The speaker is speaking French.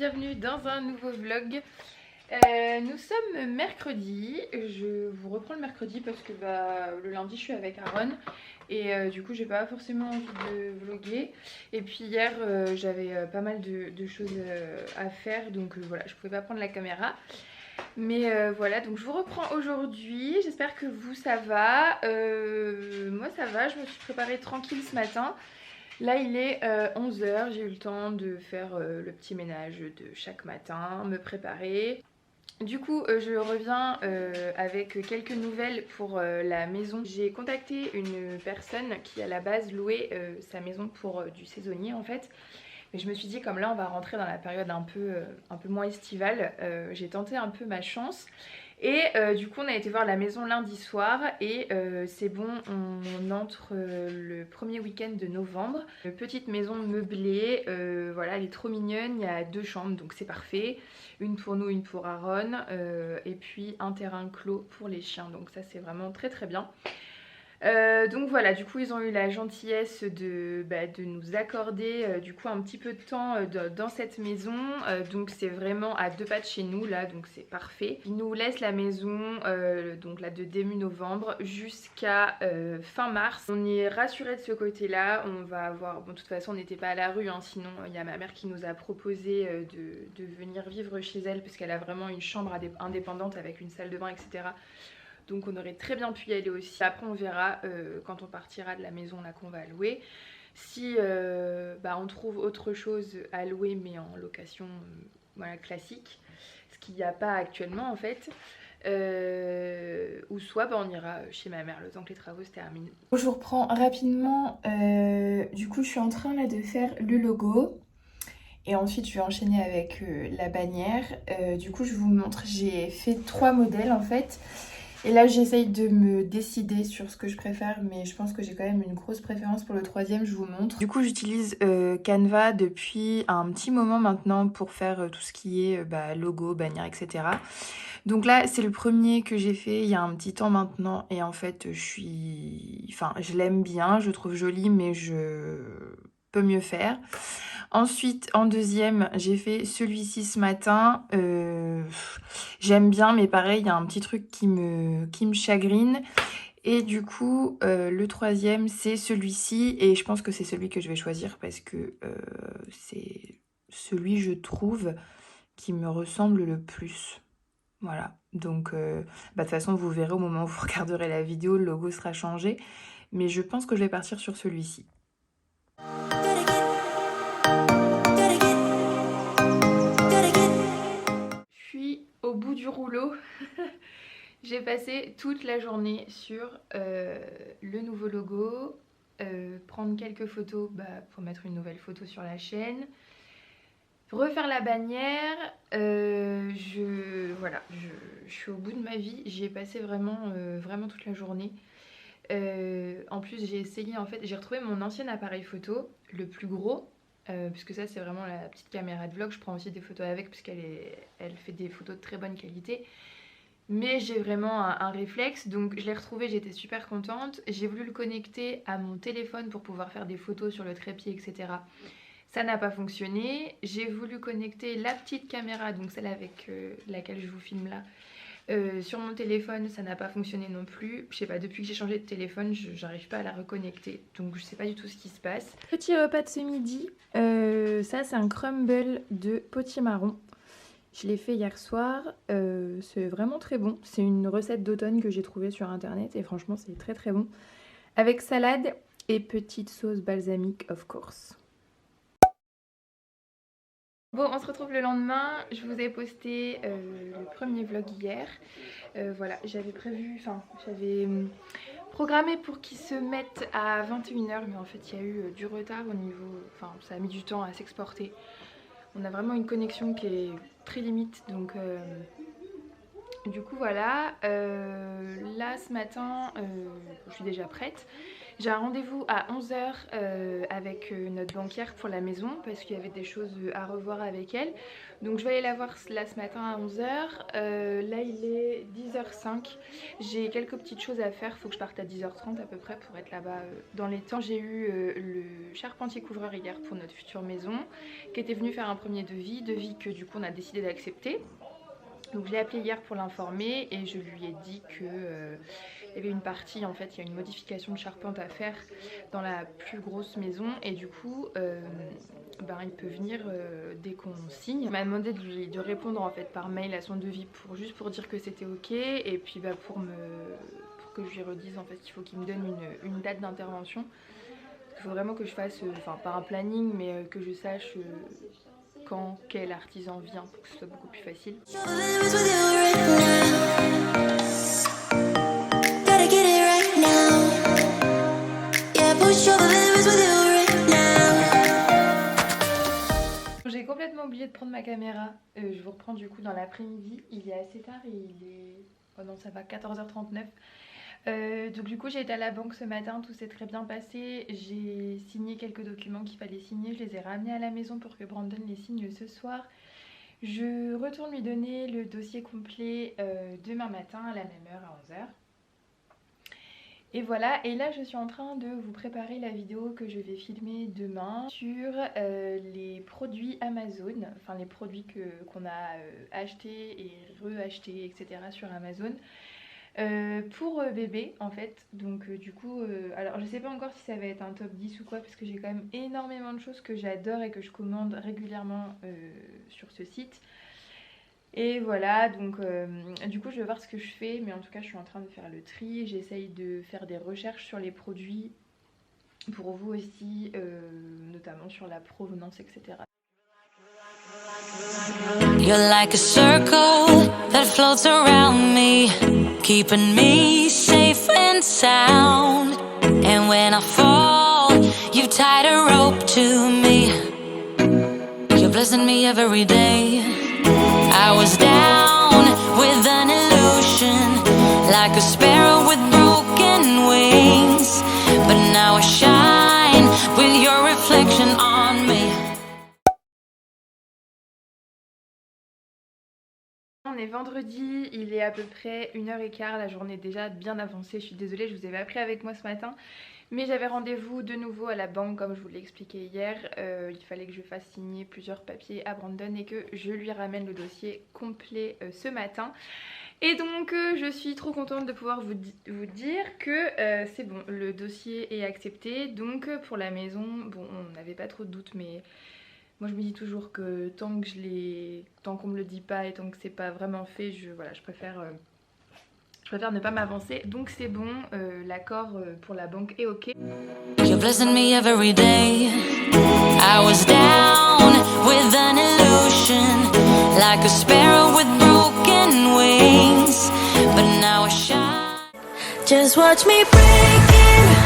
bienvenue dans un nouveau vlog. Nous sommes mercredi, je vous reprends le mercredi parce que le lundi je suis avec Aaron et du coup j'ai pas forcément envie de vlogger. Et puis hier j'avais pas mal de choses à faire, donc voilà, je pouvais pas prendre la caméra. Mais voilà, donc je vous reprends aujourd'hui, j'espère que vous ça va. Moi ça va, je me suis préparée tranquille ce matin. Là il est 11 h, j'ai eu le temps de faire le petit ménage de chaque matin, me préparer. Du coup je reviens avec quelques nouvelles pour la maison. J'ai contacté une personne qui à la base louait sa maison pour du saisonnier en fait. Mais je me suis dit comme là on va rentrer dans la période un peu moins estivale, j'ai tenté un peu ma chance. Et du coup on a été voir la maison lundi soir et c'est bon, on entre le premier week-end de novembre. Une petite maison meublée, voilà, elle est trop mignonne, il y a 2 chambres donc c'est parfait. Une pour nous, une pour Aaron, et puis un terrain clos pour les chiens, donc ça c'est vraiment très très bien. Donc voilà, du coup ils ont eu la gentillesse de nous accorder du coup un petit peu de temps dans cette maison. Donc c'est vraiment à 2 pas de chez nous là, donc c'est parfait. Ils nous laissent la maison donc là de début novembre jusqu'à fin mars. On est rassurés de ce côté là, on va avoir, bon de toute façon on n'était pas à la rue hein, sinon il y a ma mère qui nous a proposé de venir vivre chez elle parce qu'elle a vraiment une chambre indépendante avec une salle de bain etc. Donc on aurait très bien pu y aller aussi. Après on verra quand on partira de la maison là qu'on va louer. Si on trouve autre chose à louer mais en location voilà, classique, ce qu'il n'y a pas actuellement en fait. Ou soit on ira chez ma mère le temps que les travaux se terminent. Je vous reprends rapidement. Du coup je suis en train là de faire le logo. Et ensuite je vais enchaîner avec la bannière. Du coup je vous montre, j'ai fait 3 modèles en fait. Et là j'essaye de me décider sur ce que je préfère, mais je pense que j'ai quand même une grosse préférence pour le troisième, je vous montre. Du coup j'utilise Canva depuis un petit moment maintenant pour faire tout ce qui est logo, bannière, etc. Donc là c'est le premier que j'ai fait il y a un petit temps maintenant et en fait je l'aime bien, je le trouve joli mais je peux mieux faire. Ensuite, en deuxième, j'ai fait celui-ci ce matin. J'aime bien, mais pareil, il y a un petit truc qui me chagrine. Et du coup, le troisième, c'est celui-ci. Et je pense que c'est celui que je vais choisir parce que c'est celui, je trouve, qui me ressemble le plus. Voilà. Donc, de toute façon, vous verrez au moment où vous regarderez la vidéo, le logo sera changé. Mais je pense que je vais partir sur celui-ci. Au bout du rouleau, j'ai passé toute la journée sur le nouveau logo, prendre quelques photos pour mettre une nouvelle photo sur la chaîne, refaire la bannière. Voilà, je suis au bout de ma vie, j'y ai passé vraiment toute la journée. En plus j'ai essayé, en fait j'ai retrouvé mon ancien appareil photo, le plus gros, puisque ça c'est vraiment la petite caméra de vlog, je prends aussi des photos avec puisqu'elle fait des photos de très bonne qualité. Mais j'ai vraiment un réflexe, donc je l'ai retrouvé, j'étais super contente. J'ai voulu le connecter à mon téléphone pour pouvoir faire des photos sur le trépied, etc. Ça n'a pas fonctionné. J'ai voulu connecter la petite caméra, donc celle avec laquelle je vous filme là, sur mon téléphone, ça n'a pas fonctionné non plus. Je sais pas, depuis que j'ai changé de téléphone, j'arrive pas à la reconnecter. Donc je sais pas du tout ce qui se passe. Petit repas de ce midi. Ça c'est un crumble de potimarron. Je l'ai fait hier soir. C'est vraiment très bon. C'est une recette d'automne que j'ai trouvée sur internet et franchement c'est très très bon. Avec salade et petite sauce balsamique of course. Bon, on se retrouve le lendemain. Je vous ai posté le premier vlog hier. Voilà, j'avais programmé pour qu'il se mette à 21 h, mais en fait il y a eu du retard au niveau, enfin ça a mis du temps à s'exporter. On a vraiment une connexion qui est très limite, donc du coup voilà. Là ce matin, je suis déjà prête. J'ai un rendez-vous à 11 h avec notre banquière pour la maison parce qu'il y avait des choses à revoir avec elle. Donc je vais aller la voir là ce matin à 11 h. Là il est 10h05. J'ai quelques petites choses à faire, faut que je parte à 10h30 à peu près pour être là-bas dans les temps. J'ai eu le charpentier couvreur hier pour notre future maison qui était venu faire un premier devis que du coup on a décidé d'accepter. Donc je l'ai appelé hier pour l'informer et je lui ai dit que il y avait une partie, en fait il y a une modification de charpente à faire dans la plus grosse maison et du coup il peut venir dès qu'on signe. Il m'a demandé de répondre en fait par mail à son devis juste pour dire que c'était ok et puis pour que je lui redise en fait qu'il faut qu'il me donne une date d'intervention. Il faut vraiment que je fasse, pas un planning mais que je sache quand quel artisan vient pour que ce soit beaucoup plus facile. J'ai complètement oublié de prendre ma caméra, je vous reprends du coup dans l'après-midi, il est assez tard et il est... oh non ça va, 14h39. Donc du coup j'ai été à la banque ce matin, tout s'est très bien passé, j'ai signé quelques documents qu'il fallait signer, je les ai ramenés à la maison pour que Brandon les signe ce soir. Je retourne lui donner le dossier complet demain matin à la même heure à 11 h. Et voilà, et là je suis en train de vous préparer la vidéo que je vais filmer demain sur les produits Amazon, enfin les produits qu'on a achetés et re-achetés etc. sur Amazon. Pour bébé en fait, donc du coup alors je sais pas encore si ça va être un top 10 ou quoi parce que j'ai quand même énormément de choses que j'adore et que je commande régulièrement sur ce site et voilà. Donc du coup je vais voir ce que je fais, mais en tout cas je suis en train de faire le tri, j'essaye de faire des recherches sur les produits pour vous aussi, notamment sur la provenance etc. You're like a circle that floats around me, keeping me safe and sound. And when I fall, you tied a rope to me. You're blessing me every day. I was down with an illusion, like a sparrow with broken wings. But now I shine with your reflection on me. On est vendredi, il est à peu près 1h15, la journée est déjà bien avancée, je suis désolée, je vous avais appris avec moi ce matin. Mais j'avais rendez-vous de nouveau à la banque comme je vous l'ai expliqué hier. Il fallait que je fasse signer plusieurs papiers à Brandon et que je lui ramène le dossier complet ce matin. Et donc je suis trop contente de pouvoir vous dire que c'est bon, le dossier est accepté. Donc pour la maison, bon on n'avait pas trop de doutes mais... moi je me dis toujours que tant qu'on me le dit pas et tant que c'est pas vraiment fait, je préfère ne pas m'avancer. Donc c'est bon, l'accord pour la banque est ok. You're blessing me every day. I was down with an illusion, like a sparrow with broken wings. But now I shine. Just watch me break it.